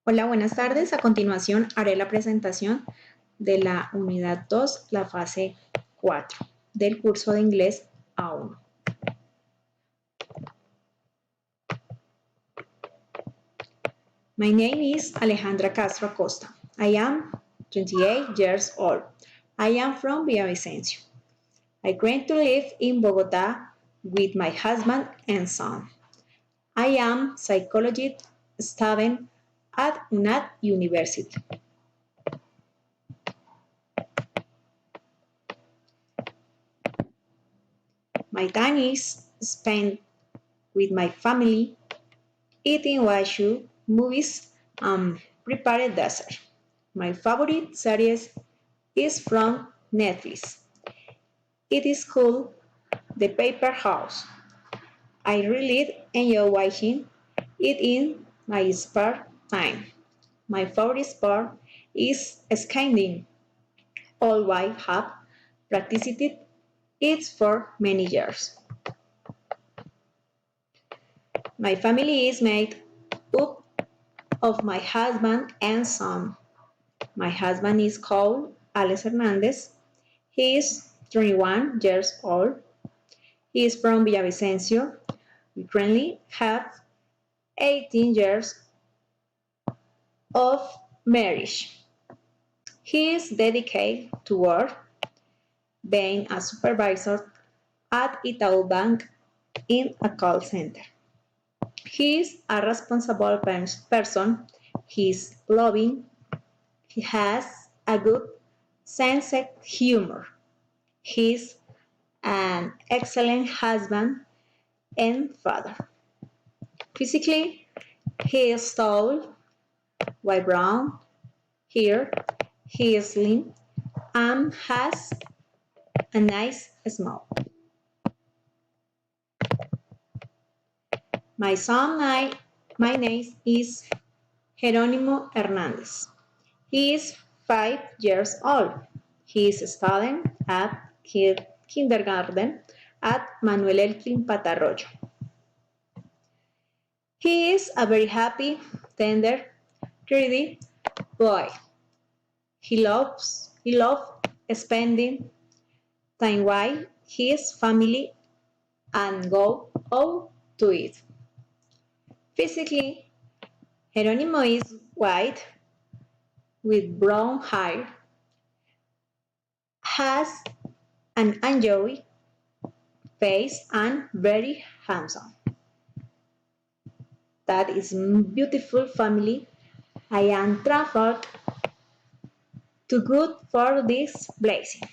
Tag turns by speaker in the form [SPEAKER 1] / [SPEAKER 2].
[SPEAKER 1] Hola, buenas tardes. A continuación haré la presentación de la unidad 2, la fase 4 del curso de inglés A1. My name is Alejandra Castro Acosta. I am 28 years old. I am from Villavicencio. I came to live in Bogota with my husband and son. I am psychology student at UNAD University. My time is spent with my family, eating watching movies, and prepared dessert. My favorite series is from Netflix. It is called The Paper House. I really enjoy watching it in my spare time. My favorite sport is skating, although I have practiced it for many years. My family is made up of my husband and son. My husband is called Alex Hernandez. He is 21 years old. He is from Villavicencio. We currently have 18 years of marriage. He is dedicated to work, being a supervisor at Itaú Bank in a call center. He is a responsible person. He is loving. He has a good sense of humor. He is an excellent husband and father. Physically, he is tall, white brown hair. He is slim and has a nice smile. My name is Jerónimo Hernandez. He is 5 years old. He is studying at kindergarten at Manuel Elkin Patarroyo. He is a very happy, tender, greedy boy. He loves spending time with his family and go out to eat. Physically, Jerónimo is white with brown hair, has an angelic face and very handsome. That is beautiful family. I am thankful to God for this blessing.